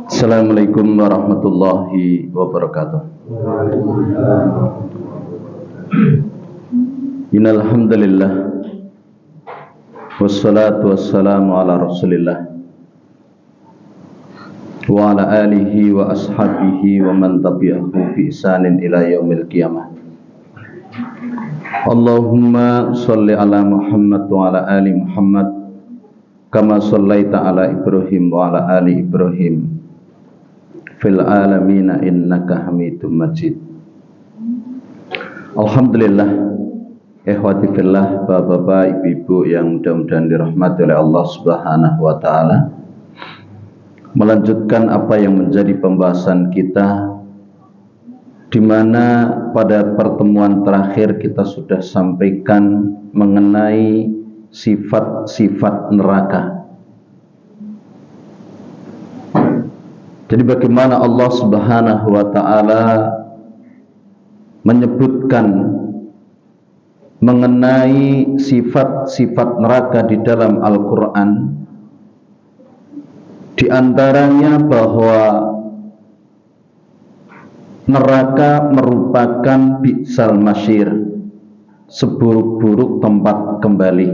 Assalamualaikum warahmatullahi wabarakatuh. Innal hamdalillah wassalatu wassalamu ala Rasulillah wa ala alihi wa ashabihi wa man tabi'ahu bi ihsanin ila yaumil qiyamah. Allahumma shalli ala Muhammad wa ala ali Muhammad kama shallaita ala Ibrahim wa ala ali Ibrahim fil alamina innaka Hamidum Majid. Alhamdulillah, ikhwati fillah, bapak-bapak, ibu-ibu yang mudah-mudahan dirahmati oleh Allah Subhanahu wa taala. Melanjutkan apa yang menjadi pembahasan kita, di mana pada pertemuan terakhir kita sudah sampaikan mengenai sifat-sifat neraka. Jadi bagaimana Allah Subhanahu wa taala menyebutkan mengenai sifat-sifat neraka di dalam Al-Qur'an. Di antaranya bahwa neraka merupakan bi'sal masyir, seburuk-buruk tempat kembali.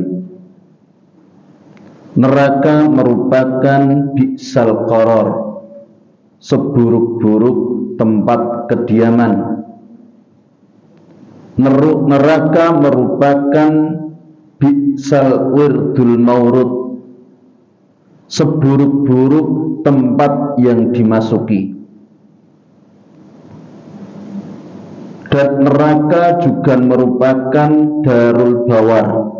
Neraka merupakan bi'sal qaror, seburuk-buruk tempat kediaman. Neraka merupakan bi'sal wirdul maurud, seburuk-buruk tempat yang dimasuki. Dan neraka juga merupakan darul bawar,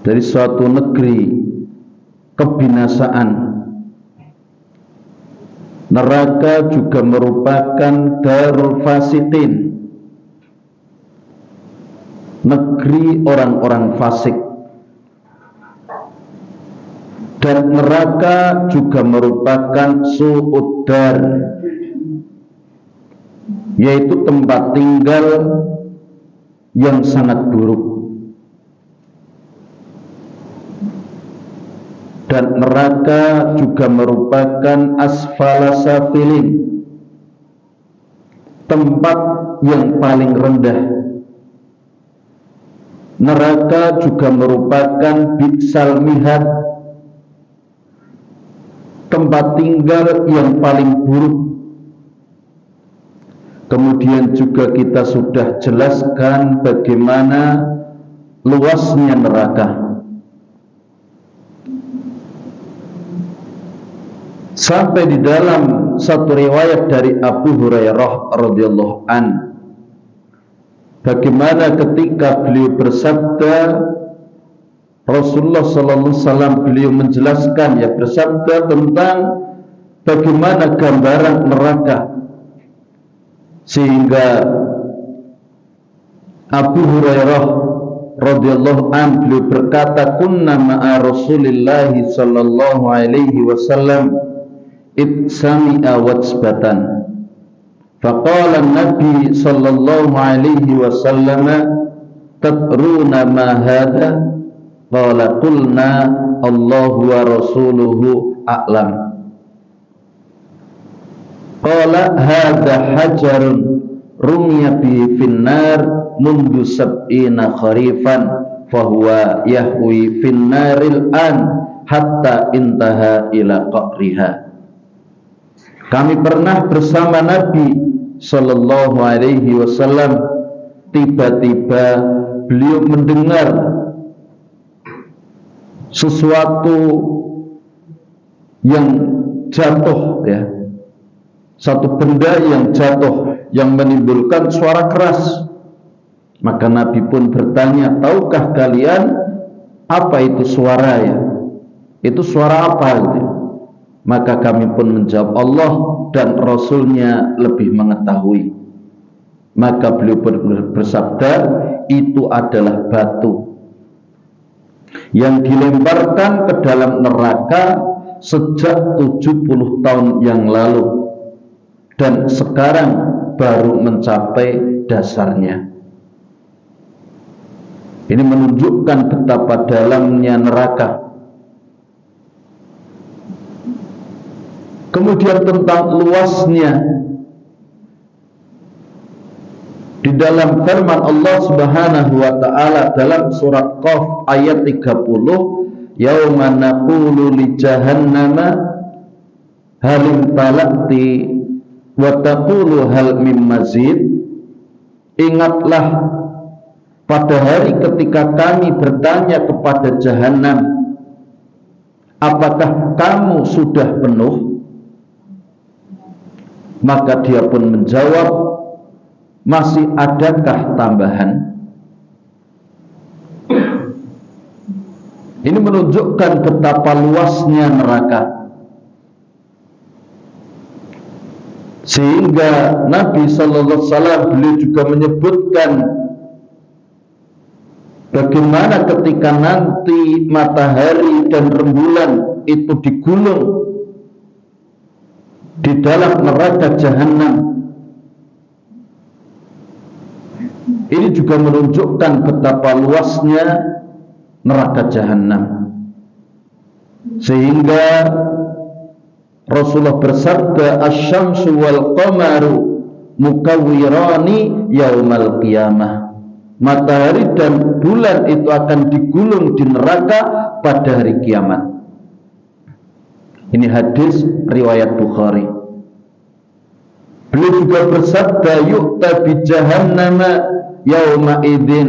dari suatu negeri kebinasaan. Neraka juga merupakan darul fasiqin, negeri orang-orang fasik. Dan neraka juga merupakan su'uddar, yaitu tempat tinggal yang sangat buruk. Dan neraka juga merupakan asfala safilin, tempat yang paling rendah. Neraka juga merupakan bi'sal mihad, tempat tinggal yang paling buruk. Kemudian juga kita sudah jelaskan bagaimana luasnya neraka. Sampai di dalam satu riwayat dari Abu Hurairah radhiyallahu an, bagaimana ketika beliau bersabda, Rasulullah sallallahu alaihi wasallam beliau menjelaskan, bersabda tentang bagaimana gambaran neraka, sehingga Abu Hurairah radhiyallahu an beliau berkata, kunna ma'a Rasulillah sallallahu alaihi wasallam itsami'a watsbatan, faqala Nabi sallallahu alaihi wasallam tadruna ma hadha, qala qulna Allahu wa rasuluhu a'lam. Qala hadha hajarun rumiya bihi finnar mundu sab'ina kharifan fahuwa yahwi finnaril an hatta intaha ila qa'riha. Kami pernah bersama Nabi sallallahu alaihi wasallam, tiba-tiba beliau mendengar sesuatu yang jatuh, satu benda yang jatuh yang menimbulkan suara keras. Maka Nabi pun bertanya, tahukah kalian apa itu suara Itu suara apa Maka kami pun menjawab, Allah dan Rasulnya lebih mengetahui. Maka beliau bersabda, itu adalah batu yang dilemparkan ke dalam neraka sejak 70 tahun yang lalu, dan sekarang baru mencapai dasarnya. Ini menunjukkan betapa dalamnya neraka. Kemudian tentang luasnya, di dalam firman Allah Subhanahu wa taala dalam surat Qaf ayat 30, yauma naqulu li jahannama halim talati wa taqulu hal mim mazid. Ingatlah pada hari ketika kami bertanya kepada jahanam, apakah kamu sudah penuh? Maka dia pun menjawab, masih adakah tambahan? Ini menunjukkan betapa luasnya neraka. Sehingga Nabi sallallahu alaihi wasallam beliau juga menyebutkan bagaimana ketika nanti matahari dan rembulan itu digulung di dalam neraka jahanam. Ini juga menunjukkan betapa luasnya neraka jahanam. Sehingga Rasulullah bersabda, asy-syamsu wal qamaru mukawwirani yaumal qiyamah. Matahari dan bulan itu akan digulung di neraka pada hari kiamat. Ini hadis riwayat Bukhari. Beliau juga bersabda, yu'ta bi jahannama yauma idzin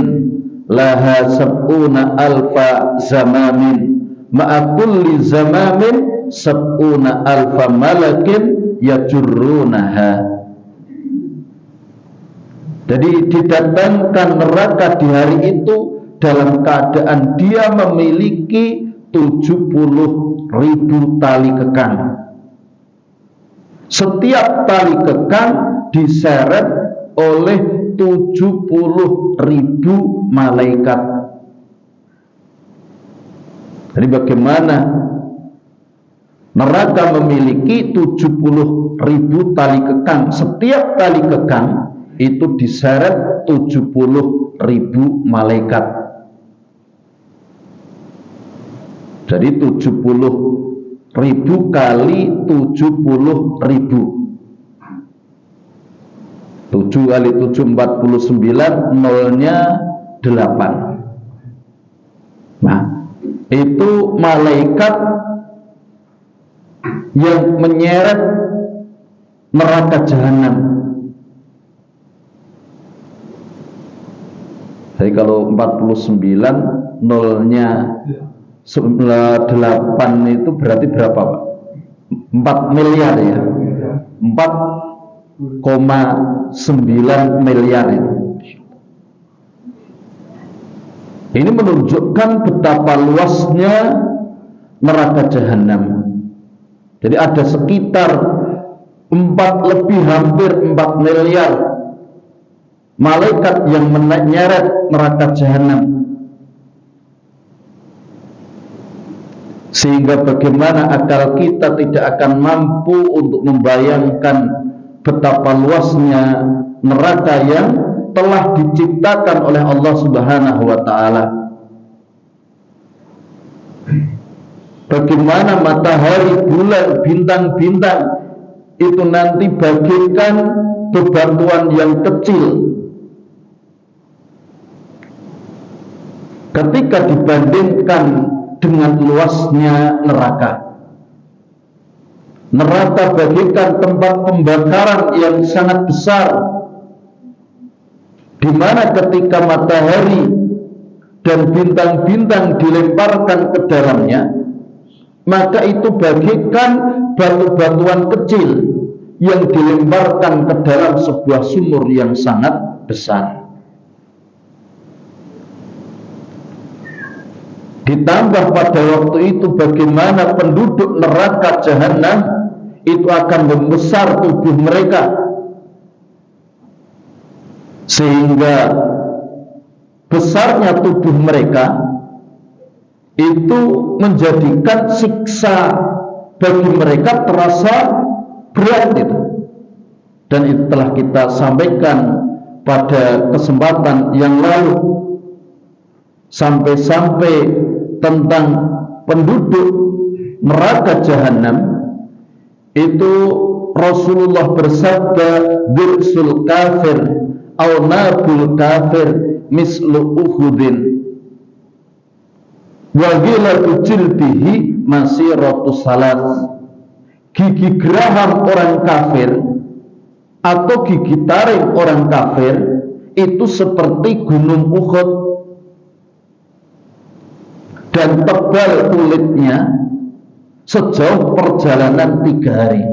laha sab'una alfa zamamin ma'a kulli zamamin sab'una alfa malakin yajurrunaha. Jadi didatangkan neraka di hari itu dalam keadaan dia memiliki 70.000 tali kekang. Setiap tali kekang diseret oleh 70.000 malaikat. Jadi bagaimana neraka memiliki 70.000 tali kekang? Setiap tali kekang itu diseret 70.000 malaikat. Jadi 70.000 kali 70.000. 7 kali 7 49, nolnya 8. Nah, itu malaikat yang menyeret neraka jahanam. Jadi kalau 49, nolnya 8 itu berarti berapa, Pak? 4 miliar ya. 4,9 miliar itu. Ini menunjukkan betapa luasnya neraka jahanam. Jadi ada sekitar 4 miliar malaikat yang menyeret neraka jahanam. Sehingga bagaimana akal kita tidak akan mampu untuk membayangkan betapa luasnya neraka yang telah diciptakan oleh Allah Subhanahu wa taala. Bagaimana matahari, bulan, bintang-bintang itu nanti bagaikan bebatuan yang kecil ketika dibandingkan dengan luasnya neraka. Neraka bagaikan tempat pembakaran yang sangat besar, di mana ketika matahari dan bintang-bintang dilemparkan ke dalamnya, maka itu bagaikan batu-batuan kecil yang dilemparkan ke dalam sebuah sumur yang sangat besar. Ditambah pada waktu itu bagaimana penduduk neraka jahanam itu akan membesar tubuh mereka, sehingga besarnya tubuh mereka itu menjadikan siksa bagi mereka terasa berat itu. Dan itu telah kita sampaikan pada kesempatan yang lalu, sampai-sampai tentang penduduk neraka jahanam itu Rasulullah bersabda, "Dirsul kafir au nabul kafir mislu Uhudin wa ghilatu jildihi masiratu salat." Gigi geraham orang kafir atau gigi taring orang kafir itu seperti gunung Uhud, dan tebal kulitnya sejauh perjalanan 3 hari.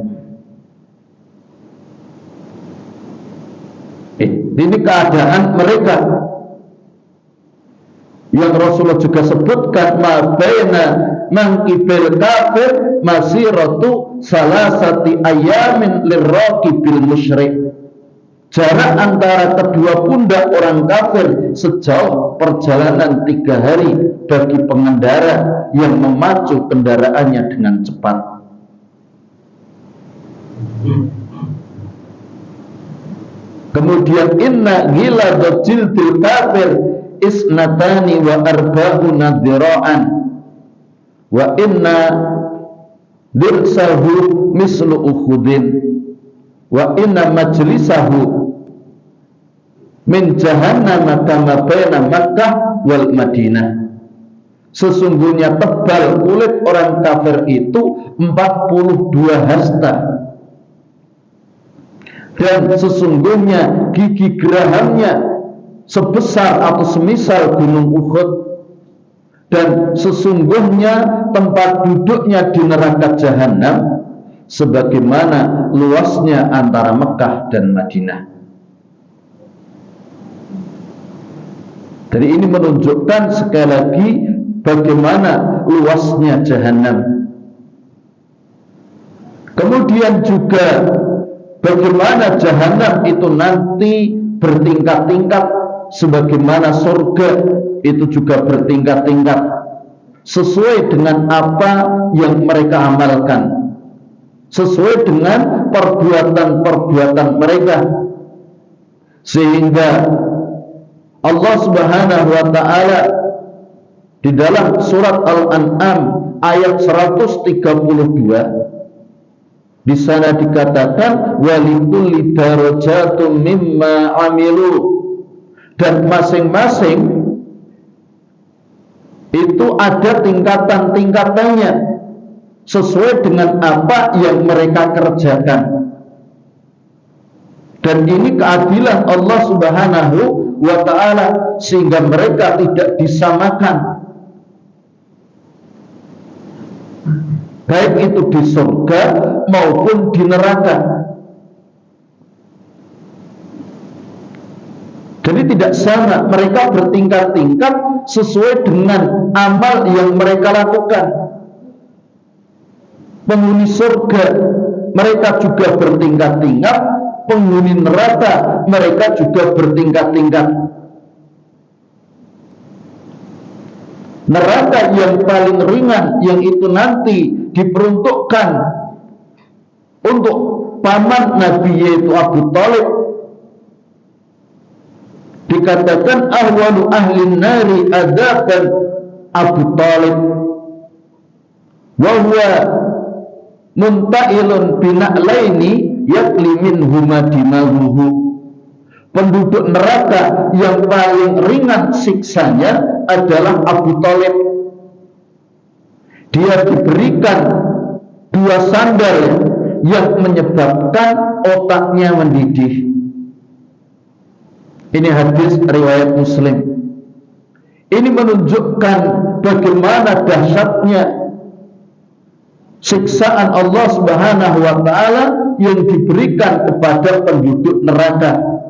Ini keadaan mereka yang Rasulullah juga sebutkan, ma baina manqibil kafir masiratu salasati ayamin lirraqibil musyrik. Jarak antara kedua pundak orang kafir sejauh perjalanan 3 hari bagi pengendara yang memacu kendaraannya dengan cepat. Kemudian inna ghiladu jildil kafir isnatani wa arba'una dira'an wa inna dirsahu mislu Uhudin wa inna majlisahu min jahannam kama baina Makkah wal Madinah. Sesungguhnya tebal kulit orang kafir itu 42 hasta, dan sesungguhnya gigi gerahamnya sebesar atau semisal gunung Uhud, dan sesungguhnya tempat duduknya di neraka jahanam sebagaimana luasnya antara Mekah dan Madinah. Jadi ini menunjukkan sekali lagi bagaimana luasnya jahanam. Kemudian juga bagaimana jahanam itu nanti bertingkat-tingkat, sebagaimana surga itu juga bertingkat-tingkat sesuai dengan apa yang mereka amalkan, sesuai dengan perbuatan-perbuatan mereka. Sehingga Allah Subhanahu wa taala di dalam surat Al-An'am ayat 132 di sana dikatakan walikulli darajatum mimma amilu, dan masing-masing itu ada tingkatan-tingkatannya sesuai dengan apa yang mereka kerjakan. Dan ini keadilan Allah Subhanahu wa ta'ala, sehingga mereka tidak disamakan, baik itu di surga maupun di neraka. Jadi tidak sama, mereka bertingkat-tingkat sesuai dengan amal yang mereka lakukan. Penghuni surga mereka juga bertingkat-tingkat, penghuni neraka mereka juga bertingkat-tingkat. Neraka yang paling ringan, yang itu nanti diperuntukkan untuk paman Nabi yaitu Abu Thalib, dikatakan ahwalu ahlin nari adzaban Abu Thalib wa huwa muntailun bina'laini yakli minhuma dimaluhu. Penduduk neraka yang paling ringan siksanya adalah Abu Thalib. Dia diberikan 2 sandal yang menyebabkan otaknya mendidih. Ini hadis riwayat Muslim. Ini menunjukkan bagaimana dahsyatnya siksaan Allah Subhanahu wa ta'ala yang diberikan kepada penduduk neraka.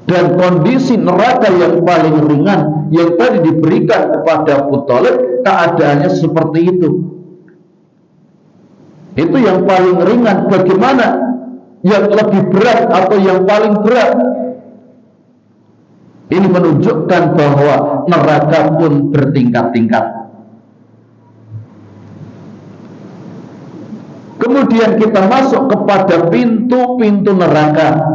Dan kondisi neraka yang paling ringan yang tadi diberikan kepada Abu Thalib, keadaannya seperti itu. Itu yang paling ringan. Bagaimana yang lebih berat atau yang paling berat? Ini menunjukkan bahwa neraka pun bertingkat-tingkat. Kemudian kita masuk kepada pintu-pintu neraka.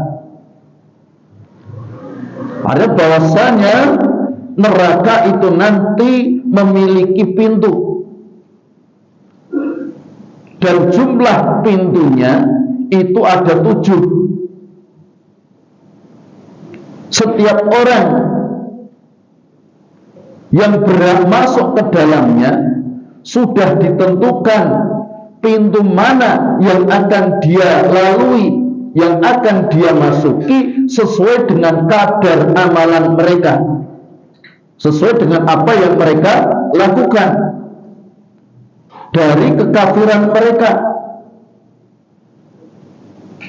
Ada bahwasanya neraka itu nanti memiliki pintu, dan jumlah pintunya itu ada 7. Setiap orang yang berhak masuk ke dalamnya sudah ditentukan pintu mana yang akan dia lalui, yang akan dia masuki sesuai dengan kadar amalan mereka, sesuai dengan apa yang mereka lakukan dari kekafiran mereka.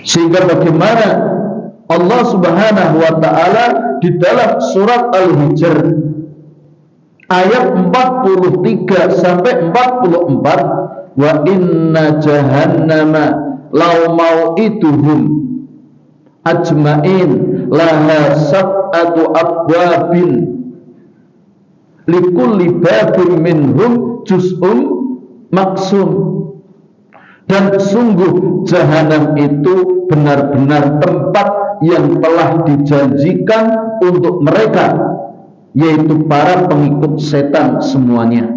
Sehingga bagaimana Allah Subhanahu wa ta'ala di dalam surat Al-Hijr ayat 43 sampai 44, wa inna jahannama law mau'iduhum ajma'in laha sab'atu abwabin likulli babin minhum juz'un maksum. Dan sungguh jahanam itu benar-benar tempat yang telah dijanjikan untuk mereka, yaitu para pengikut setan semuanya.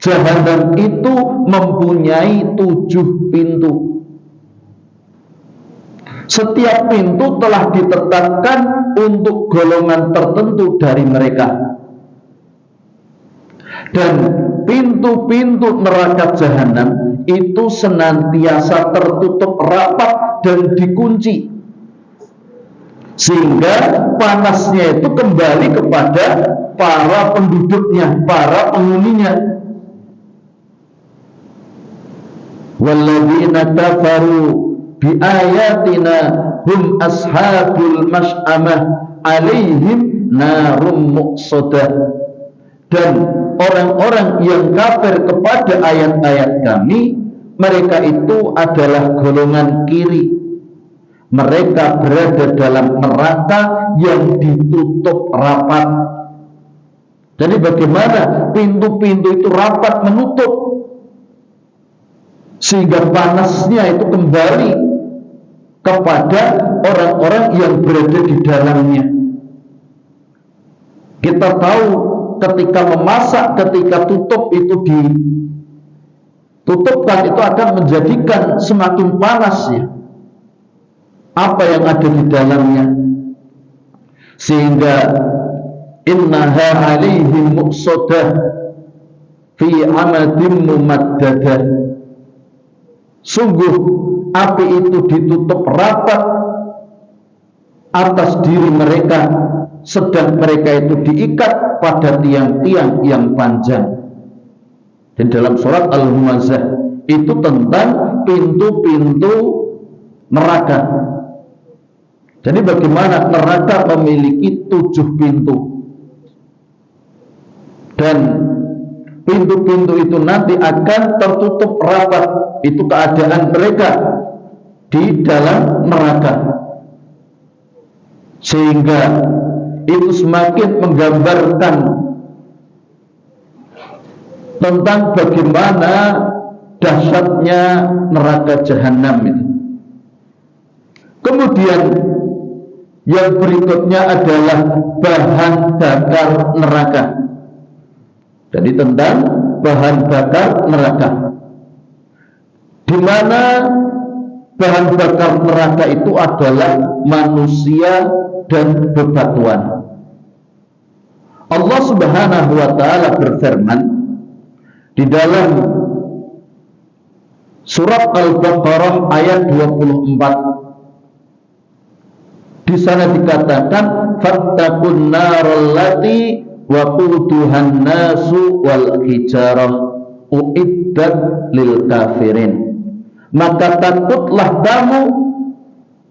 Jahanam itu mempunyai 7 pintu. Setiap pintu telah ditetapkan untuk golongan tertentu dari mereka. Dan pintu-pintu neraka jahanam itu senantiasa tertutup rapat dan dikunci, sehingga panasnya itu kembali kepada para penduduknya, para penghuninya. Walladzina kafaru biayatina hum ashabul masy'amah alaihim narum muqsadah. Dan orang-orang yang kafir kepada ayat-ayat kami, mereka itu adalah golongan kiri. Mereka berada dalam neraka yang ditutup rapat. Jadi bagaimana pintu-pintu itu rapat menutup, sehingga panasnya itu kembali kepada orang-orang yang berada di dalamnya. Kita tahu ketika memasak, ketika tutup itu ditutupkan, itu akan menjadikan semakin panas ya apa yang ada di dalamnya, sehingga innaha alaihim muqsadah fi amadin mumaddadah. Sungguh api itu ditutup rapat atas diri mereka, sedang mereka itu diikat pada tiang-tiang yang panjang. Dan dalam surat Al-Humazah itu tentang pintu-pintu neraka. Jadi bagaimana neraka memiliki 7 pintu, dan pintu-pintu itu nanti akan tertutup rapat. Itu keadaan mereka di dalam neraka, sehingga itu semakin menggambarkan tentang bagaimana dahsyatnya neraka jahanam itu. Kemudian yang berikutnya adalah bahan bakar neraka. Jadi tentang bahan bakar neraka, di mana bahan bakar neraka itu adalah manusia dan bebatuan. Allah Subhanahu wa ta'ala berfirman di dalam surat Al-Baqarah ayat 24. Di sana dikatakan fattaqun narallati waquduhan nasu wal hijarah uiddat lil kafirin. Maka takutlah kamu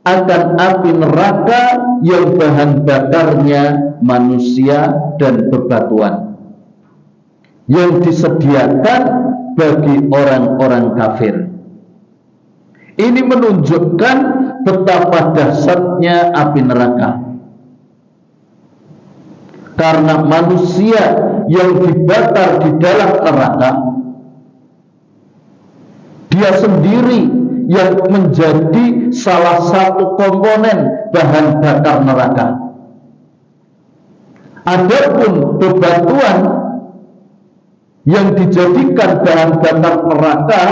akan api neraka yang bahan bakarnya manusia dan bebatuan, yang disediakan bagi orang-orang kafir. Ini menunjukkan betapa dahsyatnya api neraka, karena manusia yang dibakar di dalam neraka, dia sendiri yang menjadi salah satu komponen bahan bakar neraka. Adapun bebatuan yang dijadikan bahan bakar neraka,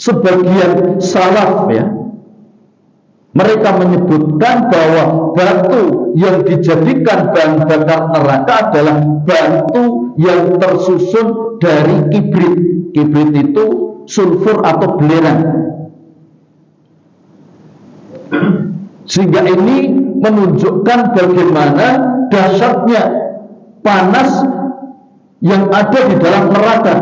sebagian salaf ya, mereka menyebutkan bahwa batu yang dijadikan bahan bakar neraka adalah batu yang tersusun dari kibrit. Kibrit itu sulfur atau belerang. Sehingga ini menunjukkan bagaimana dahsyatnya panas yang ada di dalam neraka,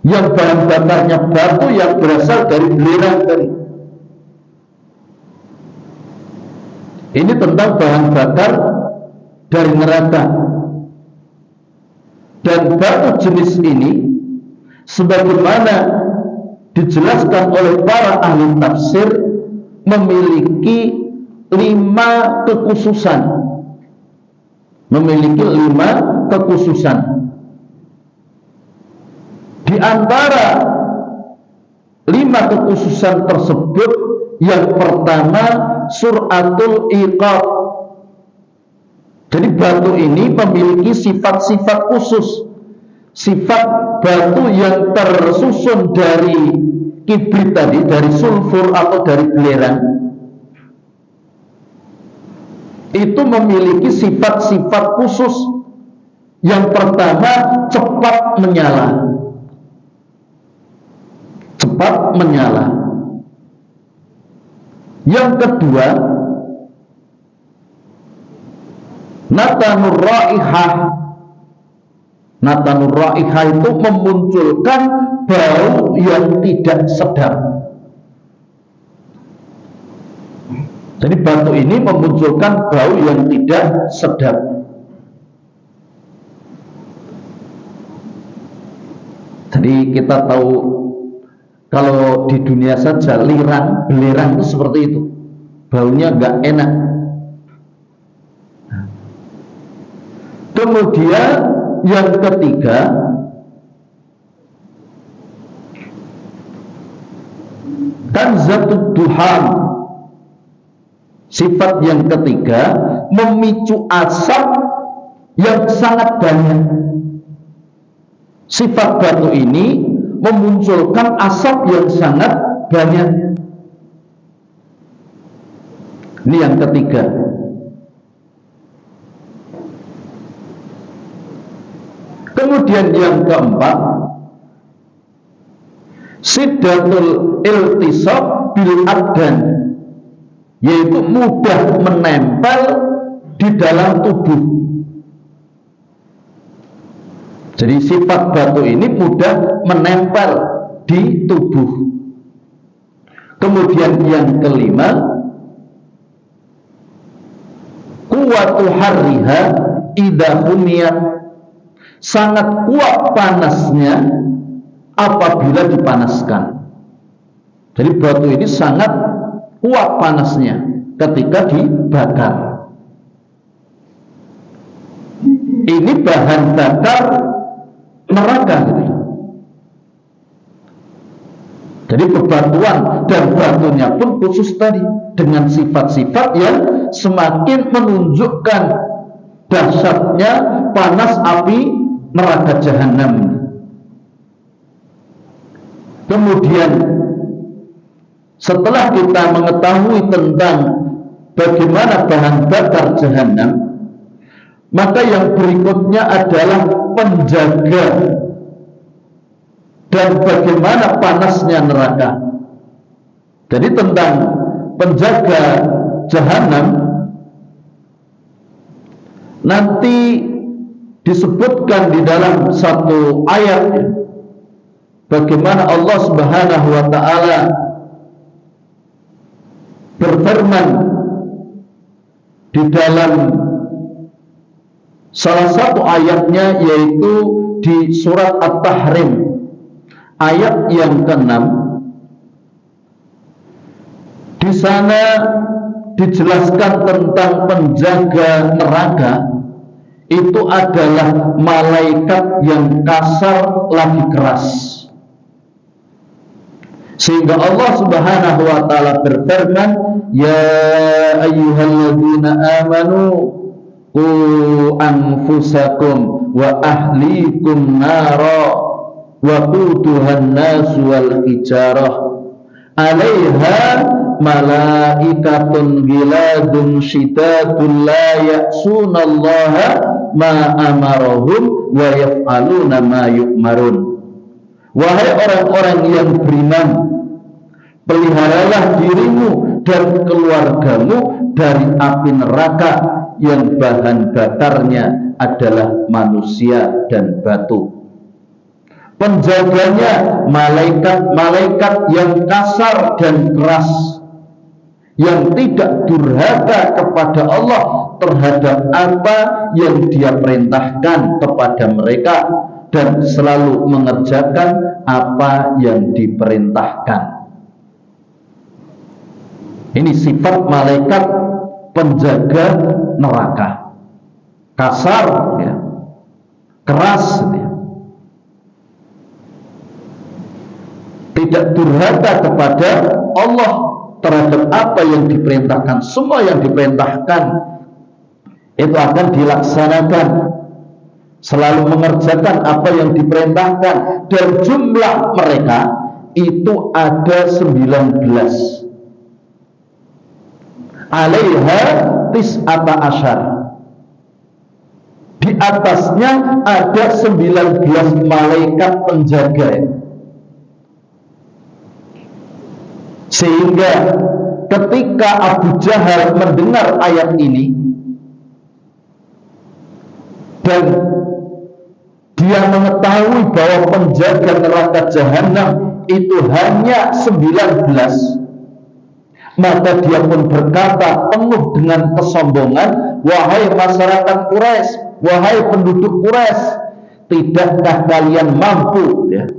yang bahan bakarnya batu yang berasal dari belerang tadi. Ini tentang bahan bakar dari neraka. Dan batu jenis ini, sebagaimana dijelaskan oleh para ahli tafsir, memiliki 5 kekhususan. Memiliki 5 kekhususan. Di antara 5 kekhususan tersebut, yang pertama suratul iqab. Jadi batu ini memiliki sifat-sifat khusus. Sifat batu yang tersusun dari kibrit tadi, dari sulfur atau dari belerang, itu memiliki sifat-sifat khusus. Yang pertama, cepat menyala. Cepat menyala. Yang kedua, natanur raihah. Natanur raihah itu memunculkan bau yang tidak sedap. Jadi batu ini memunculkan bau yang tidak sedap. Jadi kita tahu kalau di dunia saja lirang, belerang itu seperti itu. Baunya enggak enak. Kemudian yang ketiga, kanzatud duhan. Sifat yang ketiga, memicu asap yang sangat banyak. Sifat batu ini memunculkan asap yang sangat banyak. Ini yang ketiga. Kemudian yang keempat, siddatul iltisaq bil abdan, yaitu mudah menempel di dalam tubuh. Jadi sifat batu ini mudah menempel di tubuh. Kemudian yang kelima, kuwatu harriha idza humiyat, sangat kuat panasnya apabila dipanaskan. Jadi batu ini sangat kuat panasnya ketika dibakar. Ini bahan bakar neraka gitu. Jadi bebatuan dan batunya pun khusus tadi, dengan sifat-sifat yang semakin menunjukkan dahsyatnya panas api neraka jahanam. Kemudian setelah kita mengetahui tentang bagaimana bahan bakar jahanam, maka yang berikutnya adalah penjaga dan bagaimana panasnya neraka. Jadi tentang penjaga jahanam nanti disebutkan di dalam satu ayat, bagaimana Allah Subhanahu wa ta'ala berfirman di dalam salah satu ayatnya, yaitu di surat At-Tahrim ayat yang ke-6. Di sana dijelaskan tentang penjaga neraka. Itu adalah malaikat yang kasar lagi keras. Sehingga Allah Subhanahu wa ta'ala berfirman, ya ayyuhalladzina amanu Qu anfusakum wa ahlikum nara wa quduhan nas wal hijarah 'alaiha malaikatun giladun syidadun la ya'sunallaha ma amarahum wa yaf'aluna ma yu'marun. Wahai orang-orang yang beriman, peliharalah dirimu dan keluargamu dari api neraka yang bahan bakarnya adalah manusia dan batu. Penjaganya malaikat-malaikat yang kasar dan keras, yang tidak durhaka kepada Allah terhadap apa yang Dia perintahkan kepada mereka dan selalu mengerjakan apa yang diperintahkan. Ini sifat malaikat penjaga neraka, kasar, ya, keras, ya. Tidak durhaka kepada Allah terhadap apa yang diperintahkan. Semua yang diperintahkan itu akan dilaksanakan, selalu mengerjakan apa yang diperintahkan. Dan jumlah mereka itu ada 19. Alaiha tis'ata asyar. Di atasnya ada 19 malaikat penjaga. Sehingga ketika Abu Jahal mendengar ayat ini dan dia mengetahui bahwa penjaga neraka jahanam itu hanya 19, maka dia pun berkata penuh dengan kesombongan, wahai masyarakat Quraisy, wahai penduduk Quraisy, tidakkah kalian mampu, ya,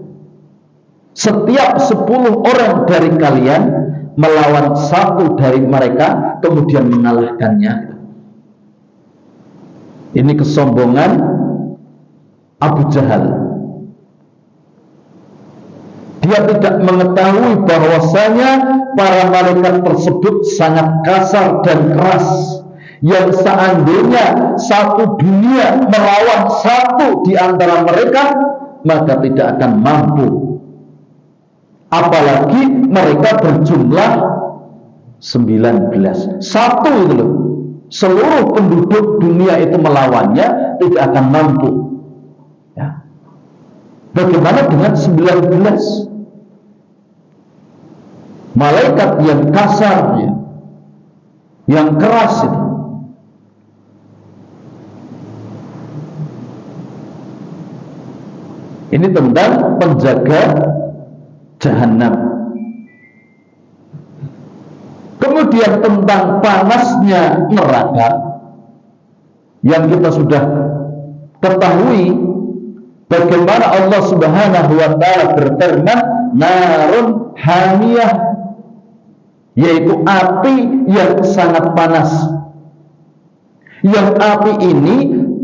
setiap 10 orang dari kalian melawan satu dari mereka kemudian mengalahkannya? Ini kesombongan Abu Jahal. Dia tidak mengetahui bahwasanya para malaikat tersebut sangat kasar dan keras, yang seandainya satu dunia melawan satu di antara mereka maka tidak akan mampu. Apalagi mereka berjumlah 19. Satu itu loh, seluruh penduduk dunia itu melawannya tidak akan mampu, ya. Bagaimana dengan 19 malaikat yang kasar, ya, yang keras itu? Ini tentang penjaga jahanam. Kemudian tentang panasnya neraka yang kita sudah ketahui, bagaimana Allah Subhanahu wa taala berfirman, narun hamiyah, yaitu api yang sangat panas. Yang api ini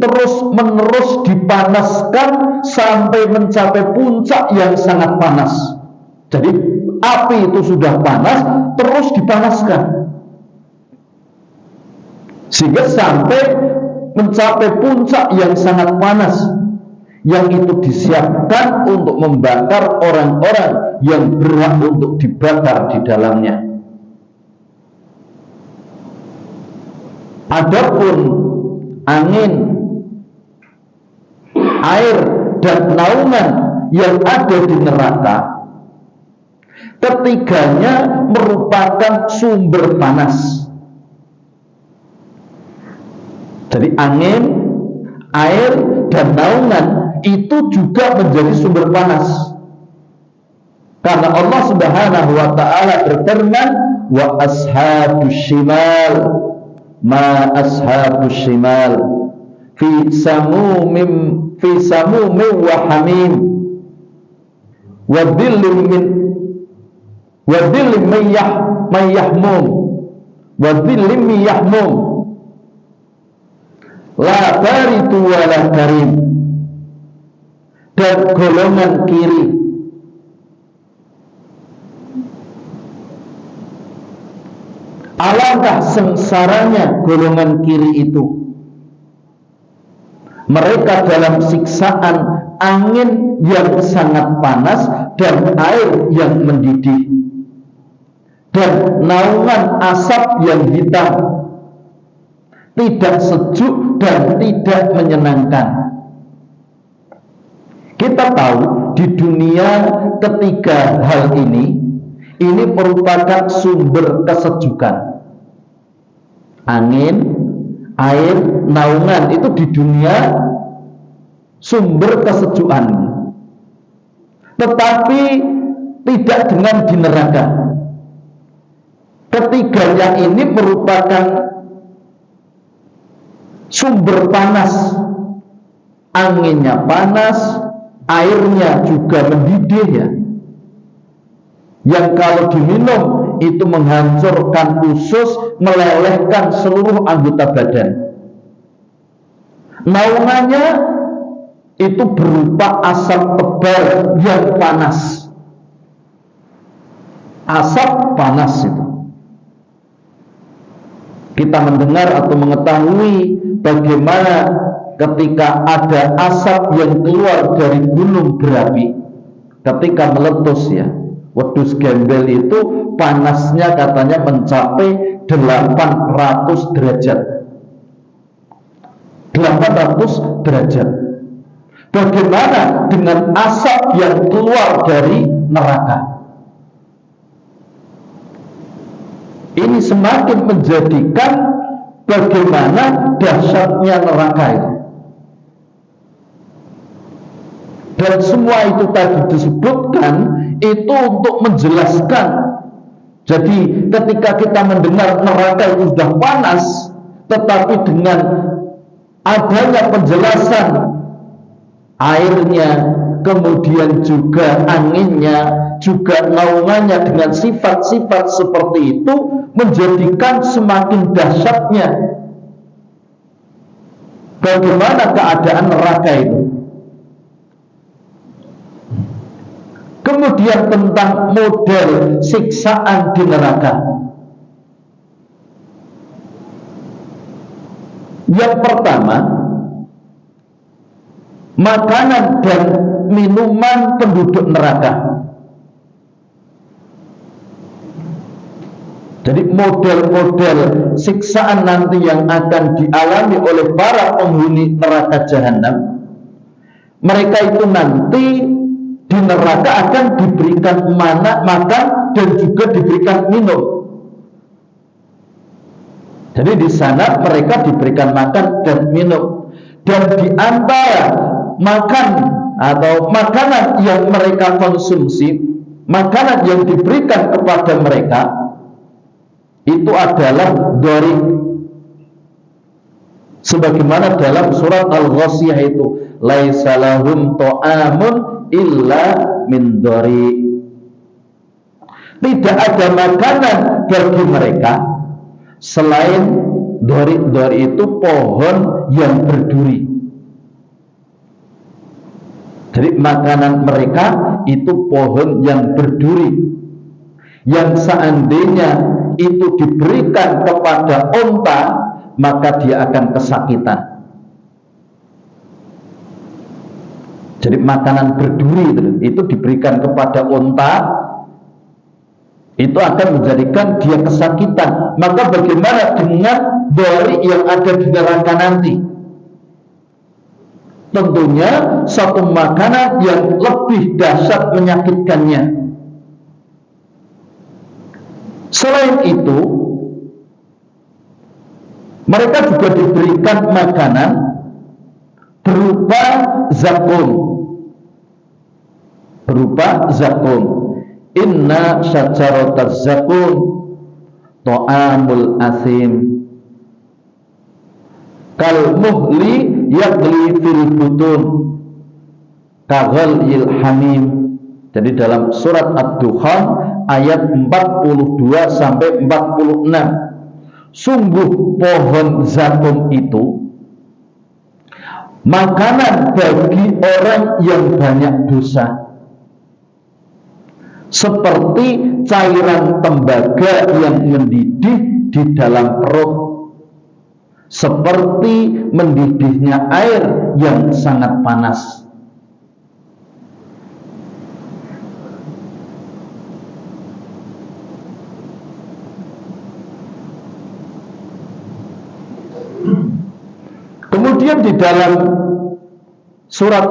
terus-menerus dipanaskan sampai mencapai puncak yang sangat panas. Jadi api itu sudah panas, terus dipanaskan sehingga sampai mencapai puncak yang sangat panas, yang itu disiapkan untuk membakar orang-orang yang berhak untuk dibakar di dalamnya. Adapun angin, air, dan naungan yang ada di neraka, ketiganya merupakan sumber panas. Jadi angin, air, dan naungan itu juga menjadi sumber panas. Karena Allah Subhanahu wa taala berfirman, wa ashabus shimal ma ashabus shimal fi samumin wa hamim wa dhillin min yahmum wa dhillin min yahmum la baridu wa la karim. Dan golongan kiri, alangkah sengsaranya golongan kiri itu. Mereka dalam siksaan angin yang sangat panas dan air yang mendidih, dan naungan asap yang hitam, tidak sejuk dan tidak menyenangkan. Kita tahu di dunia ketiga hal ini merupakan sumber kesejukan. Angin, air, naungan itu di dunia sumber kesejukan. Tetapi tidak dengan di neraka. Ketiganya ini merupakan sumber panas. Anginnya panas, airnya juga mendidih ya. Yang kalau diminum itu menghancurkan usus, melelehkan seluruh anggota badan. Naungannya itu berupa asap tebal yang panas. Asap panas itu. Kita mendengar atau mengetahui bagaimana ketika ada asap yang keluar dari gunung berapi, ketika meletus ya, wedhus gembel itu panasnya katanya mencapai 800 derajat. 800 derajat. Bagaimana dengan asap yang keluar dari neraka? Ini semakin menjadikan bagaimana dahsyatnya neraka itu. Dan semua itu tadi disebutkan itu untuk menjelaskan. Jadi ketika kita mendengar neraka itu sudah panas, tetapi dengan adanya penjelasan airnya, kemudian juga anginnya, juga naungannya dengan sifat-sifat seperti itu, menjadikan semakin dahsyatnya bagaimana keadaan neraka itu. Kemudian tentang model siksaan di neraka. Yang pertama, makanan dan minuman penduduk neraka. Jadi model-model siksaan nanti yang akan dialami oleh para penghuni neraka jahanam, mereka itu nanti di neraka akan diberikan makan dan juga diberikan minum. Jadi di sana mereka diberikan makan dan minum. Dan di antara makan atau makanan yang mereka konsumsi, makanan yang diberikan kepada mereka itu adalah dori. Sebagaimana dalam surat Al-Ghasyiyah itu, laisa lahum ta'amun illa min dori. Tidak ada makanan bagi mereka selain dori. Dori itu pohon yang berduri. Jadi makanan mereka itu pohon yang berduri, yang seandainya itu diberikan kepada onta, maka dia akan kesakitan. Jadi makanan berduri itu diberikan kepada onta, itu akan menjadikan dia kesakitan. Maka bagaimana dengan dori yang ada di neraka nanti? Tentunya satu makanan yang lebih dahsyat menyakitkannya. Selain itu, mereka juga diberikan makanan berupa zakum. Inna syajarataz zakum ta'amul asim kal muhli yagli fil butun kaghalil hamim. Jadi dalam surat Ad-Dukhan ayat 42 sampai 46, sungguh pohon zakum itu makanan bagi orang yang banyak dosa, seperti cairan tembaga yang mendidih di dalam perut. seperti mendidihnya air yang sangat panas. Kemudian di dalam surat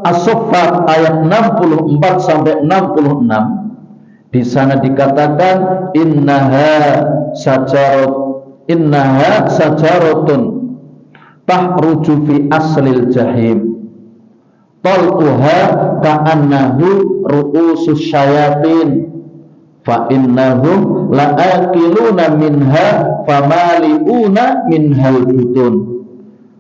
As-Saffat ayat 64 sampai 66, di sana dikatakan innaha sajaratun tahruju fi aslil jahim talquha ka'annahu ru'usus syayatin fa innahum la'aqiluna minha famali'una minhal butun.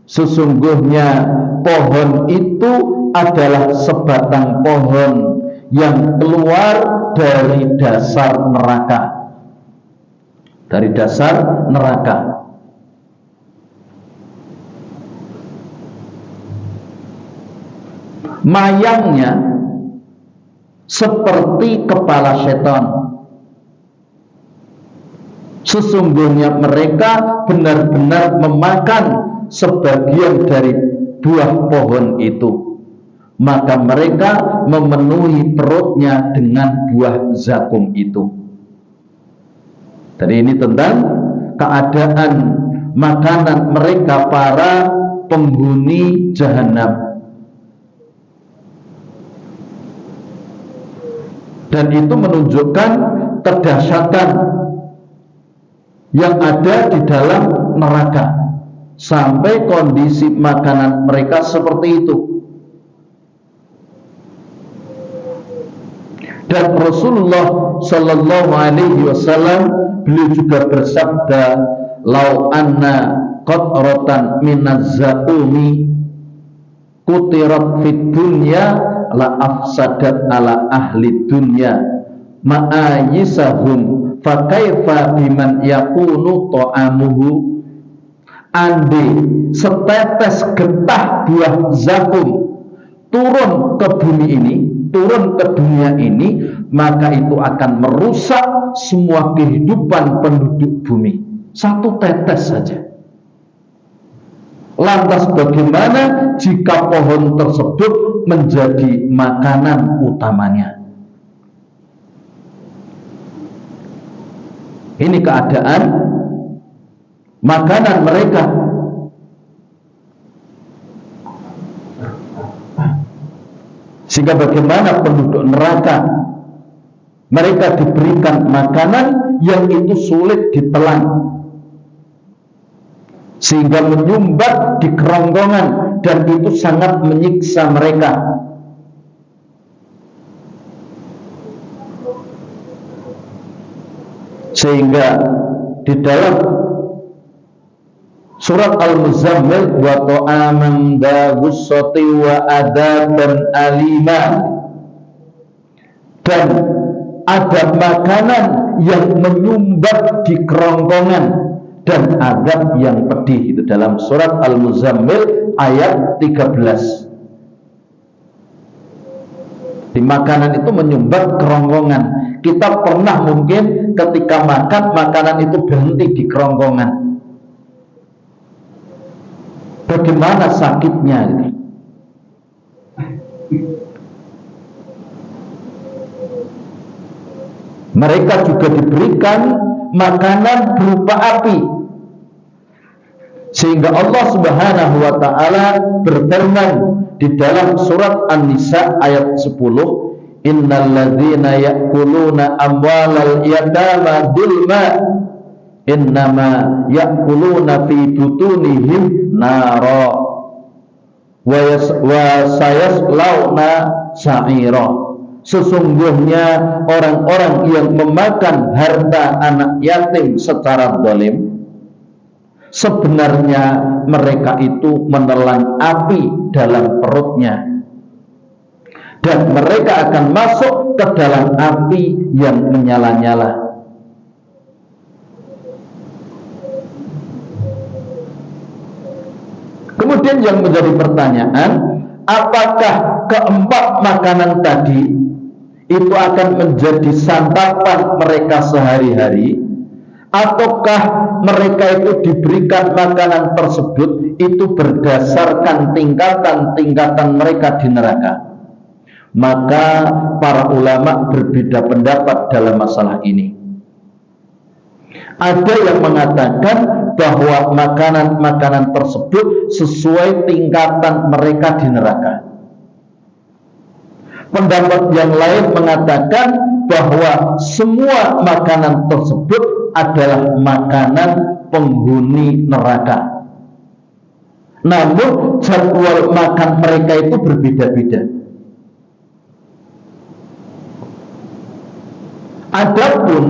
Sesungguhnya pohon itu adalah sebatang pohon yang keluar dari dasar neraka. Dari dasar neraka. Mayangnya seperti kepala setan. Sesungguhnya mereka benar-benar memakan sebagian dari buah pohon itu, maka mereka memenuhi perutnya dengan buah zakum itu. Jadi ini tentang keadaan makanan mereka para penghuni jahanam. Dan itu menunjukkan kedahsyatan yang ada di dalam neraka, sampai kondisi makanan mereka seperti itu. Dan Rasulullah Sallallahu Alaihi Wasallam, beliau juga bersabda, lau anna qatratan minaz zaumi kutirat fid dunya la afsadat ala ahli dunya ma'ayisahum fa kaifa biman yakunu ta'amuhu. Andai setetes getah buah zakum turun ke bumi ini, turun ke dunia ini, maka itu akan merusak semua kehidupan penduduk bumi. Satu tetes saja. Lantas bagaimana jika pohon tersebut menjadi makanan utamanya? Ini keadaan makanan mereka. Sehingga bagaimana penduduk neraka, mereka diberikan makanan yang itu sulit ditelan, sehingga menyumbat di kerongkongan, dan itu sangat menyiksa mereka. Sehingga di dalam surat Al-Muzammil, wa ta'aman daghussati wa adaban alima, dan ada makanan yang menyumbat di kerongkongan dan azab yang pedih. Itu dalam surat Al-Muzammil ayat 13. Di makanan itu menyumbat kerongkongan. Kita pernah mungkin ketika makan, makanan itu berhenti di kerongkongan. Bagaimana sakitnya ini? Mereka juga diberikan makanan berupa api, sehingga Allah Subhanahu wa ta'ala berfirman di dalam surat An-Nisa ayat 10, innal ladzina ya'kuluna amwalal yatama dzulma innama ya'kuluna fi butunihim nara wa sayaslawna sa'ira. Sesungguhnya orang-orang yang memakan harta anak yatim secara zalim, sebenarnya mereka itu menelan api dalam perutnya, dan mereka akan masuk ke dalam api yang menyala-nyala. Kemudian yang menjadi pertanyaan, apakah keempat makanan tadi itu akan menjadi santapan mereka sehari-hari, ataukah mereka itu diberikan makanan tersebut itu berdasarkan tingkatan-tingkatan mereka di neraka? Maka para ulama berbeda pendapat dalam masalah ini. Ada yang mengatakan bahwa makanan-makanan tersebut sesuai tingkatan mereka di neraka. Pendapat yang lain mengatakan bahwa semua makanan tersebut adalah makanan penghuni neraka. Namun jadwal makan mereka itu berbeda-beda. Adapun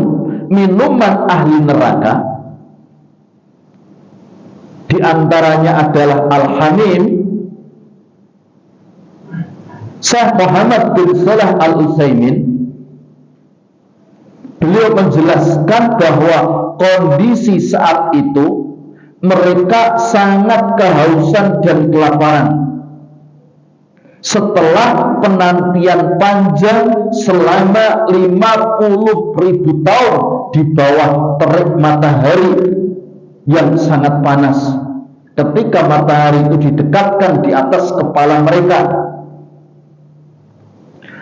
minuman ahli neraka di antaranya adalah al-hamim. Syekh Muhammad bin Shalih Al-Utsaimin beliau menjelaskan bahwa kondisi saat itu mereka sangat kehausan dan kelaparan setelah penantian panjang selama 50.000 tahun di bawah terik matahari yang sangat panas. Ketika matahari itu didekatkan di atas kepala mereka,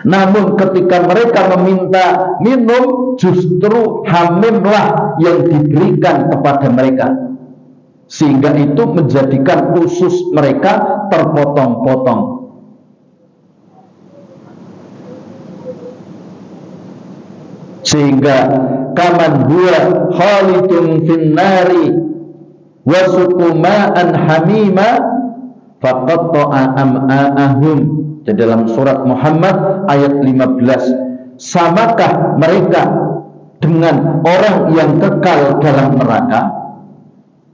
namun ketika mereka meminta minum, justru hamimlah yang diberikan kepada mereka, sehingga itu menjadikan usus mereka terpotong-potong. Sehingga kaman huwa khalidun finnari wa suquma'an hamima faqatta'a am'a'ahum. Di dalam surat Muhammad ayat 15, samakah mereka dengan orang yang kekal dalam neraka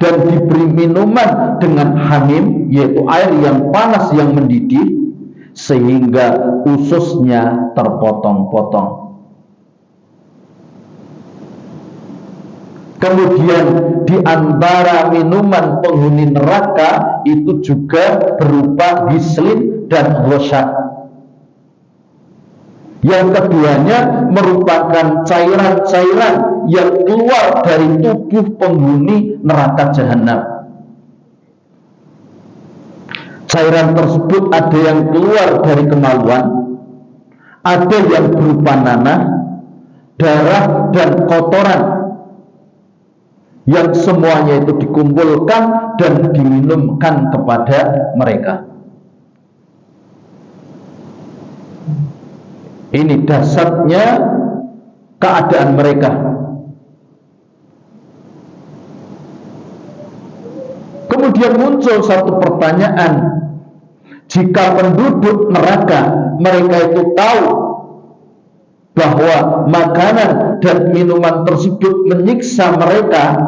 dan diberi minuman dengan hamim, yaitu air yang panas yang mendidih, sehingga ususnya terpotong-potong. Kemudian di antara minuman penghuni neraka itu juga berupa gislin dan ghosak. Yang keduanya merupakan cairan-cairan yang keluar dari tubuh penghuni neraka jahanam. Cairan tersebut ada yang keluar dari kemaluan, ada yang berupa nanah, darah, dan kotoran, yang semuanya itu dikumpulkan dan diminumkan kepada mereka. Ini dasarnya keadaan mereka. Kemudian muncul satu pertanyaan, jika penduduk neraka mereka itu tahu bahwa makanan dan minuman tersebut menyiksa mereka,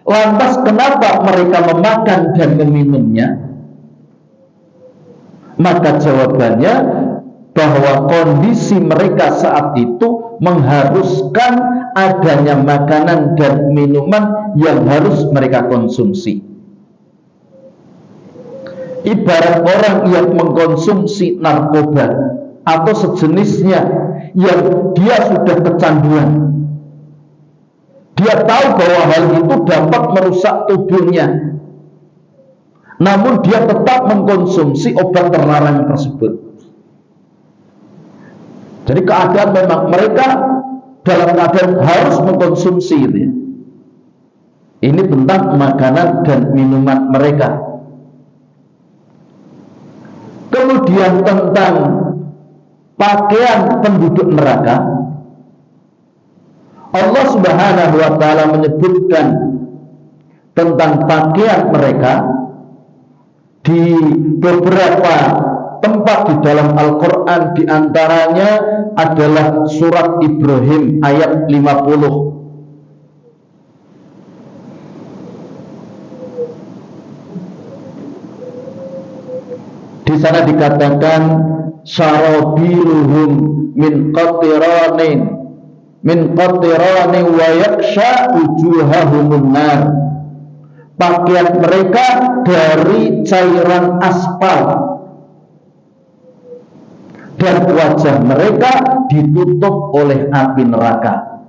lantas kenapa mereka memakan dan meminumnya? Maka jawabannya bahwa kondisi mereka saat itu mengharuskan adanya makanan dan minuman yang harus mereka konsumsi. Ibarat orang yang mengkonsumsi narkoba atau sejenisnya yang dia sudah kecanduan. Dia tahu bahwa hal itu dapat merusak tubuhnya, namun dia tetap mengkonsumsi obat terlarang tersebut. Jadi keadaan memang mereka dalam keadaan harus mengkonsumsi itu ya. Ini tentang makanan dan minuman mereka. Kemudian tentang pakaian penduduk neraka, Allah Subhanahu wa ta'ala menyebutkan tentang pakaian mereka di beberapa tempat di dalam Al-Quran. Di antaranya adalah surat Ibrahim ayat 50. Di sana dikatakan syarabiluhum min qatiranin wa yaksha wujuhahumun nar. Pakaian mereka dari cairan aspal dan wajah mereka ditutup oleh api neraka.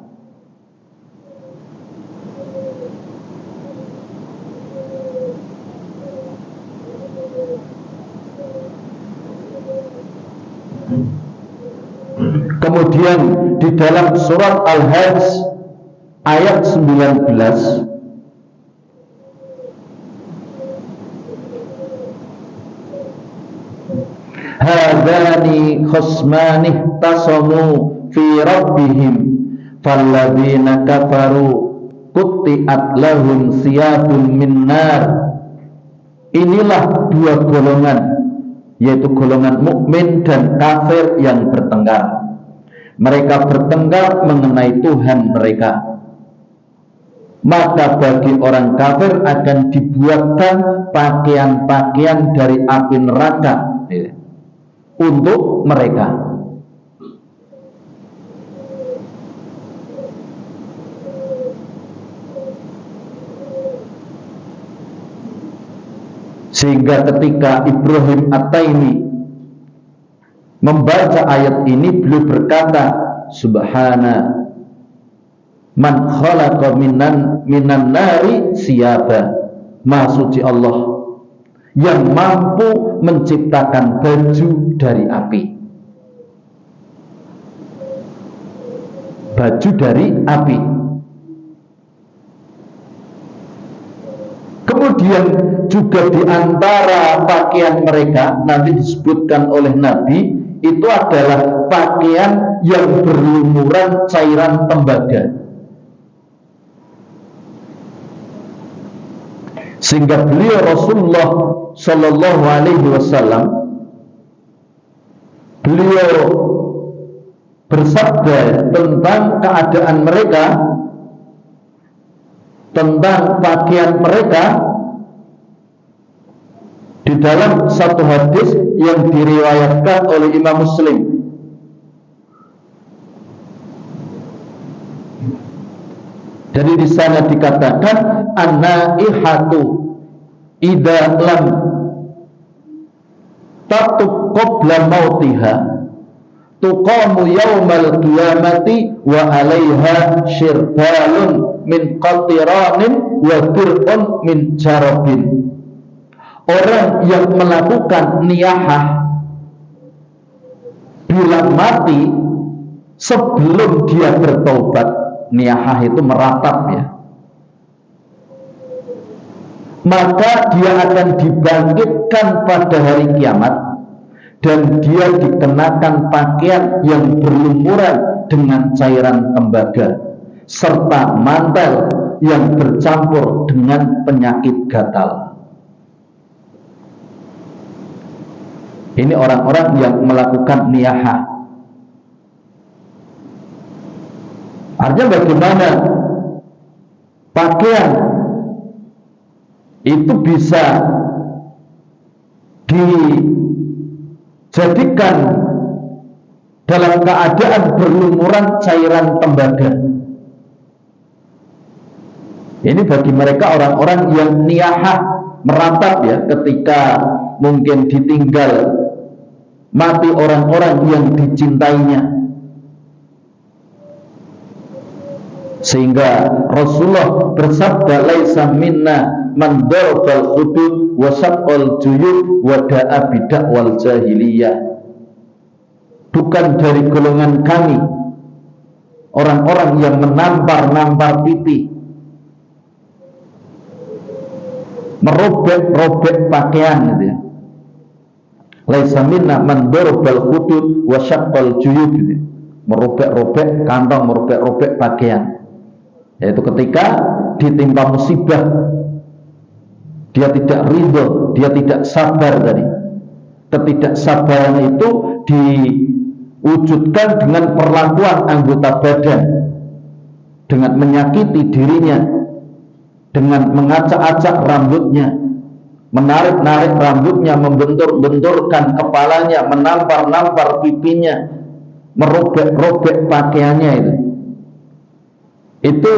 Kemudian di dalam surat Al-Hajj ayat 19, hadani khusmani tasamu fi rabbihim falladzina kafaru qutti'at lahum siyabun min nar. Inilah dua golongan, yaitu golongan mukmin dan kafir yang bertengkar. Mereka bertengkar mengenai Tuhan mereka. Maka bagi orang kafir akan dibuatkan pakaian-pakaian dari api neraka untuk mereka. Sehingga ketika Ibrahim At-Taimi membaca ayat ini, beliau berkata, subhana man khalaqa minan nari siyaba. Maha suci Allah yang mampu menciptakan baju dari api. Baju dari api. Kemudian juga di antara pakaian mereka nanti disebutkan oleh Nabi, itu adalah pakaian yang berlumuran cairan tembaga. Sehingga beliau Rasulullah Shallallahu Alaihi Wasallam beliau bersabda tentang keadaan mereka, tentang pakaian mereka di dalam satu hadis yang diriwayatkan oleh Imam Muslim. Jadi di sana dikatakan an-naihatu idza lam tatub qabla mautiha tuqamu yaumal qiyamati wa 'alaiha shirbalun min qatiranin wa dir'un min jarabin. Orang yang melakukan niyahah bila mati sebelum dia bertobat, niyahah itu meratap ya, maka dia akan dibangkitkan pada hari kiamat dan dia dikenakan pakaian yang berlumuran dengan cairan tembaga serta mantel yang bercampur dengan penyakit gatal. Ini orang-orang yang melakukan niyahah. Artinya bagaimana pakaian itu bisa dijadikan dalam keadaan berlumuran cairan tembaga. Ini bagi mereka orang-orang yang niyahah, meratap ya, ketika mungkin ditinggal mati orang-orang yang dicintainya. Sehingga Rasulullah bersabda, laisa minna man darbal hudud wa saqqal juyub wa da'a bidakwal jahiliyah. Bukan dari golongan kami orang-orang yang menampar-nampar pipi, merobek-robek pakaian gitu ya. Laisa minna man darbal hudud wa saqqal juyub gitu. Merobek-robek kantong, merobek-robek pakaian. Yaitu ketika ditimpa musibah, dia tidak ridho, dia tidak sabar tadi. Ketidaksabaran itu diwujudkan dengan perlakuan anggota badan, dengan menyakiti dirinya, dengan mengacak-acak rambutnya, menarik-narik rambutnya, membentur-benturkan kepalanya, menampar-nampar pipinya, merobek-robek pakaiannya itu. Itu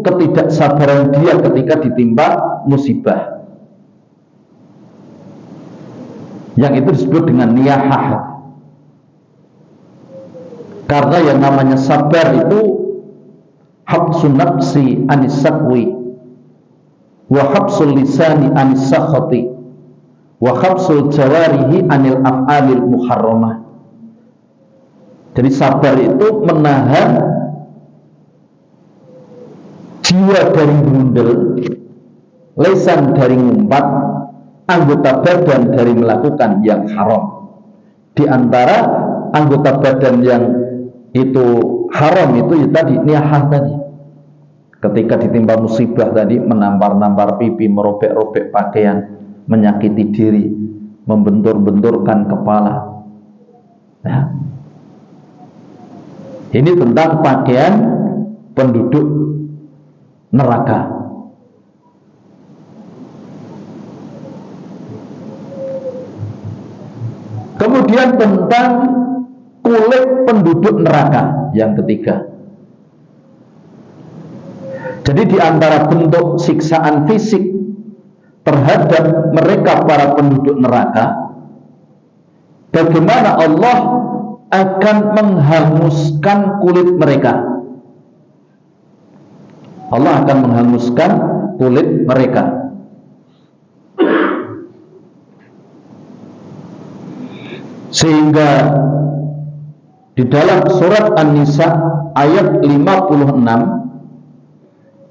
ketidaksabaran dia ketika ditimpa musibah. Yang itu disebut dengan niyahah. Karena yang namanya sabar itu habsun nafsi anis sakwi, wa habsul lisani anis sakhati, wa habsul jawarihi anil af'alil muharramah. Jadi sabar itu menahan jiwa dari berundel, lisan dari ngumpat, anggota badan dari melakukan yang haram. Di antara anggota badan yang itu haram itu ya tadi niyahah tadi. Ketika ditimpa musibah tadi, menampar-nampar pipi, merobek-robek pakaian, menyakiti diri, membentur-benturkan kepala. Nah, ini tentang pakaian penduduk neraka. Kemudian tentang kulit penduduk neraka yang ketiga. Jadi di antara bentuk siksaan fisik terhadap mereka para penduduk neraka, bagaimana Allah akan menghanguskan kulit mereka. Allah akan menghanguskan kulit mereka. Sehingga di dalam surat An-Nisa ayat 56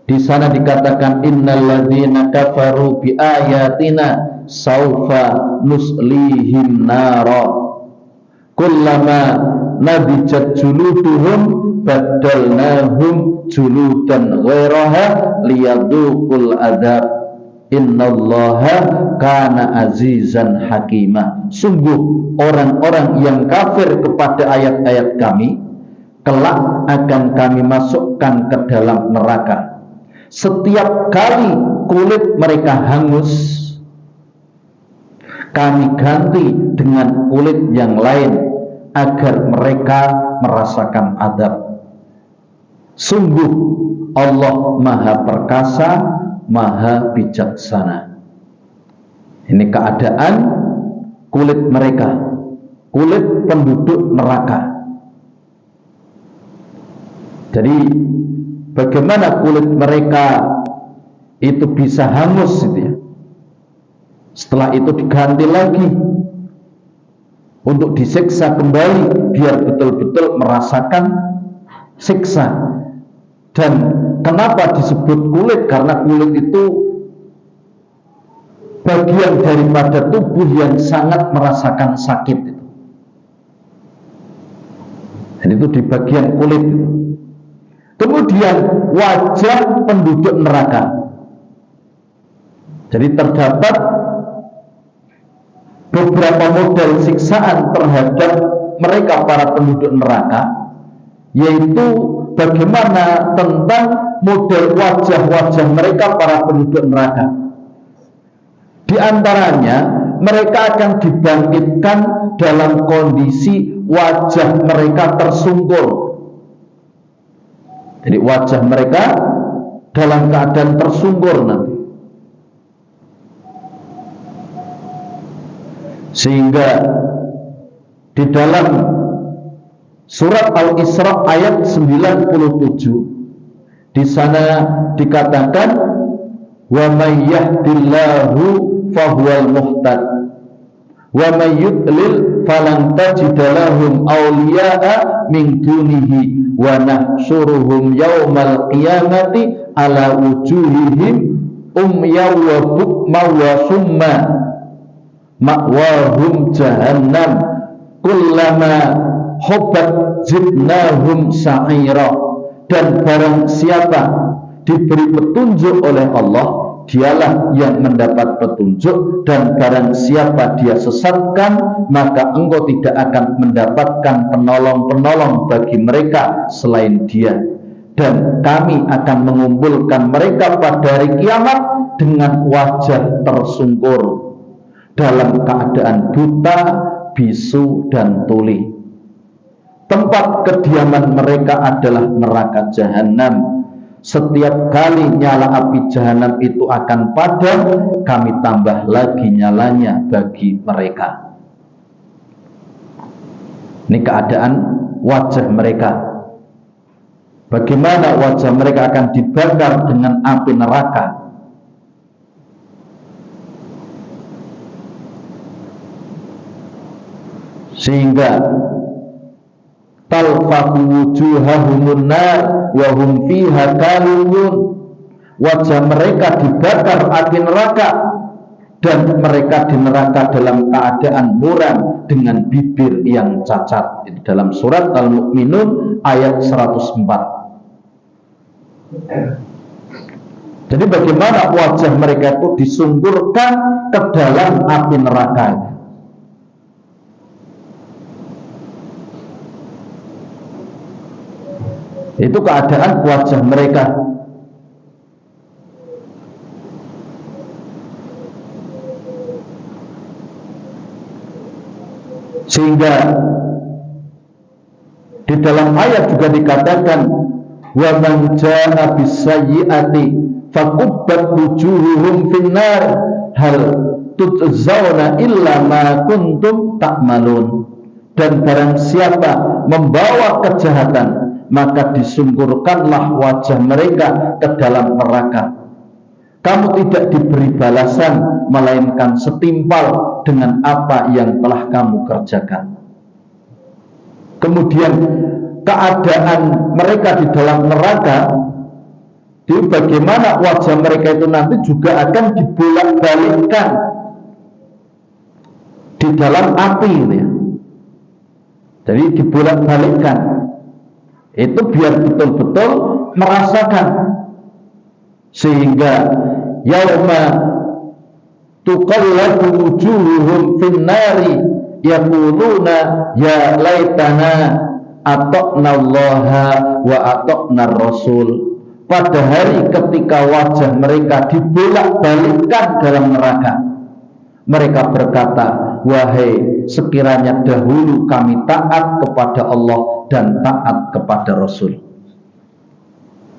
di sana dikatakan innal ladzina kafaru bi ayatina saufa nuslihim nara kullama nadijat juluduhum badalnahum juludan ghairaha liyadhuqul adzab innallaha kana azizan hakima. Sungguh orang-orang yang kafir kepada ayat-ayat kami kelak akan kami masukkan ke dalam neraka. Setiap kali kulit mereka hangus, kami ganti dengan kulit yang lain agar mereka merasakan adab. Sungguh Allah Maha Perkasa, Maha Bijaksana. Ini keadaan kulit mereka, kulit penduduk neraka. Jadi bagaimana kulit mereka itu bisa hangus gitu ya. Setelah itu diganti lagi untuk disiksa kembali biar betul-betul merasakan siksa. Dan kenapa disebut kulit? Karena kulit itu bagian daripada tubuh yang sangat merasakan sakit itu. Dan itu di bagian kulit itu. Kemudian wajah penduduk neraka. Jadi terdapat beberapa model siksaan terhadap mereka para penduduk neraka, yaitu bagaimana tentang model wajah-wajah mereka para penduduk neraka. Di antaranya mereka akan dibangkitkan dalam kondisi wajah mereka tersungkur. Jadi wajah mereka dalam keadaan tersungkur nanti. Sehingga di dalam surat Al-Isra ayat 97 di sana dikatakan wa may yahdillahu fahuwal muhtad wa may yudlil falan tajid lahum awliya'a min dunihi wa nahsyuruhum yaumal qiyamati ala wujuhihim umya wa bukma wa summa ma'wahum jahannam kullama hubat zidnahum sa'ira. Dan barang siapa diberi petunjuk oleh Allah, dialah yang mendapat petunjuk, dan barang siapa dia sesatkan, maka engkau tidak akan mendapatkan penolong-penolong bagi mereka selain dia. Dan kami akan mengumpulkan mereka pada hari kiamat dengan wajah tersungkur, dalam keadaan buta, bisu, dan tuli. Tempat kediaman mereka adalah neraka jahanam. Setiap kali nyala api jahanam itu akan padam, kami tambah lagi nyalanya bagi mereka. Ini keadaan wajah mereka. Bagaimana wajah mereka akan dibakar dengan api neraka. Sehingga talfahu wujuhahumun nar wa hum fiha kalihun. Wajah mereka dibakar api neraka dan mereka di neraka dalam keadaan muram dengan bibir yang cacat. Itu dalam surat Al-Mu'minun ayat 104. Jadi bagaimana wajah mereka itu disungkurkan ke dalam api neraka. Itu keadaan wajah mereka. Sehingga di dalam ayat juga dikatakan wa man jaa bis-sayyi'ati faqubbat wujuhuhum finnar hal tujzauna illa ma kuntum ta'malun. Dan barang siapa membawa kejahatan, maka disungkurkanlah wajah mereka ke dalam neraka. Kamu tidak diberi balasan melainkan setimpal dengan apa yang telah kamu kerjakan. Kemudian keadaan mereka di dalam neraka, jadi bagaimana wajah mereka itu nanti juga akan dibolak-balikkan di dalam api gitu ya. Jadi dibolak-balikkan itu biar betul-betul merasakan, sehingga yauma tuqallabu wujuhuhum finnari yaquluna ya laitana ata'na Allaha wa ata'na Rasul. Pada hari ketika wajah mereka dibolak-balikkan dalam neraka, mereka berkata, wahai sekiranya dahulu kami taat kepada Allah dan taat kepada Rasul.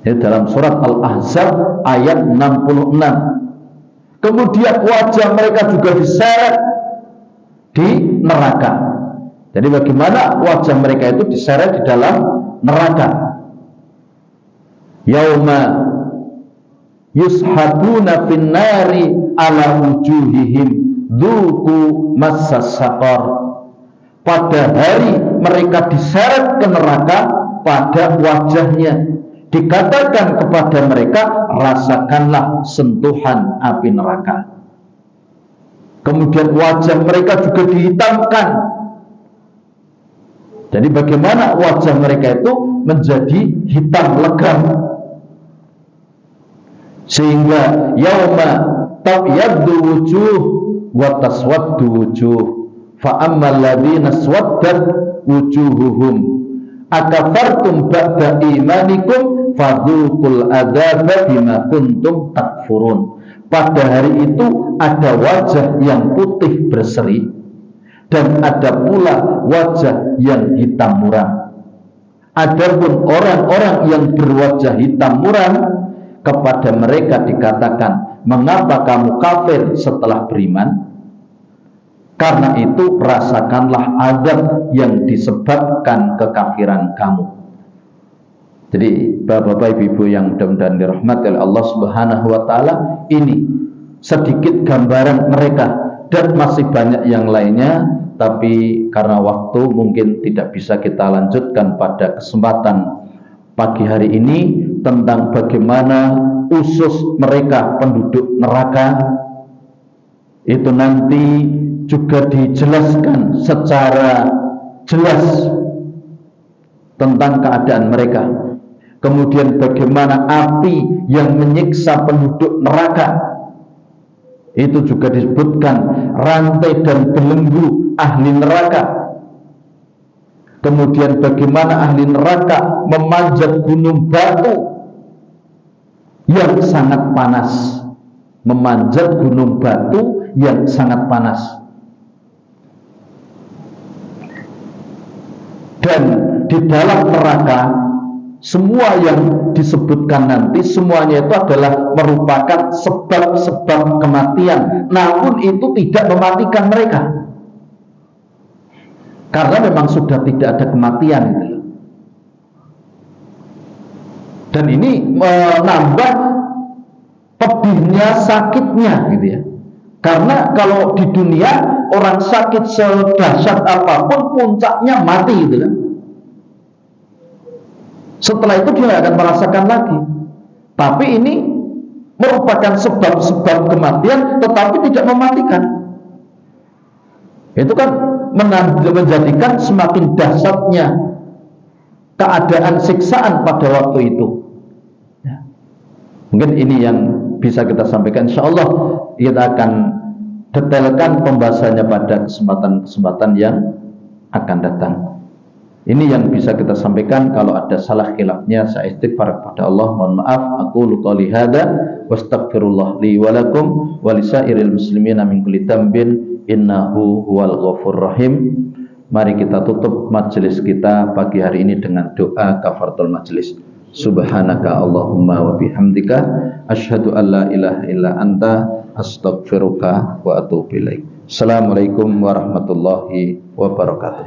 Ini dalam surat Al-Ahzab ayat 66. Kemudian wajah mereka juga diseret di neraka. Jadi bagaimana wajah mereka itu diseret di dalam neraka? Yauma yushabuna finnari ala wujuhihim dzuqu massas saqar. Pada hari mereka diseret ke neraka, pada wajahnya dikatakan kepada mereka, rasakanlah sentuhan api neraka. Kemudian wajah mereka juga dihitamkan. Jadi bagaimana wajah mereka itu menjadi hitam legam, sehingga yauma tabyaddu wujuh wa taswaddu wujuh fa ammal ladzina swaddat wujuhuhum akafartum ba'da imanikum fadzuqul adzaba bima kuntum takfurun. Pada hari itu ada wajah yang putih berseri dan ada pula wajah yang hitam muram. Adapun orang-orang yang berwajah hitam muram, kepada mereka dikatakan, mengapa kamu kafir setelah beriman? Karena itu rasakanlah azab yang disebabkan kekafiran kamu. Jadi bapak-bapak ibu-ibu yang mudah-mudahan dirahmati oleh Allah Subhanahu wa taala, ini sedikit gambaran mereka dan masih banyak yang lainnya, tapi karena waktu mungkin tidak bisa kita lanjutkan pada kesempatan pagi hari ini tentang bagaimana usus mereka penduduk neraka. Itu nanti juga dijelaskan secara jelas tentang keadaan mereka. Kemudian bagaimana api yang menyiksa penduduk neraka, itu juga disebutkan rantai dan belenggu ahli neraka. Kemudian bagaimana ahli neraka memanjat gunung batu yang sangat panas, memanjat gunung batu yang sangat panas. Dan di dalam neraka, semua yang disebutkan nanti, semuanya itu adalah merupakan sebab-sebab kematian, namun itu tidak mematikan mereka, karena memang sudah tidak ada kematian itu. Dan ini menambah pedihnya, sakitnya gitu ya. Karena kalau di dunia orang sakit sedahsyat apapun puncaknya mati gitu kan. Setelah itu dia akan merasakan lagi. Tapi ini merupakan sebab-sebab kematian, tetapi tidak mematikan. Itu kan menjadikan semakin dahsyatnya keadaan siksaan pada waktu itu. Ya. Mungkin ini yang bisa kita sampaikan. InsyaAllah kita akan detailkan pembahasannya pada kesempatan-kesempatan yang akan datang. Ini yang bisa kita sampaikan. Kalau ada salah khilafnya, saya istighfar kepada Allah. Mohon maaf. Aqulu qouli hadza wastaghfirullah li wa lakum wa lisairil muslimina min kulli dhanbin innahu huwal ghafurur rahim. Mari kita tutup majelis kita pagi hari ini dengan doa kafaratul majelis. Subhanaka Allahumma wa bihamdika asyhadu an la ilaha illa anta astaghfiruka wa atubu ilaik. Assalamualaikum warahmatullahi wabarakatuh.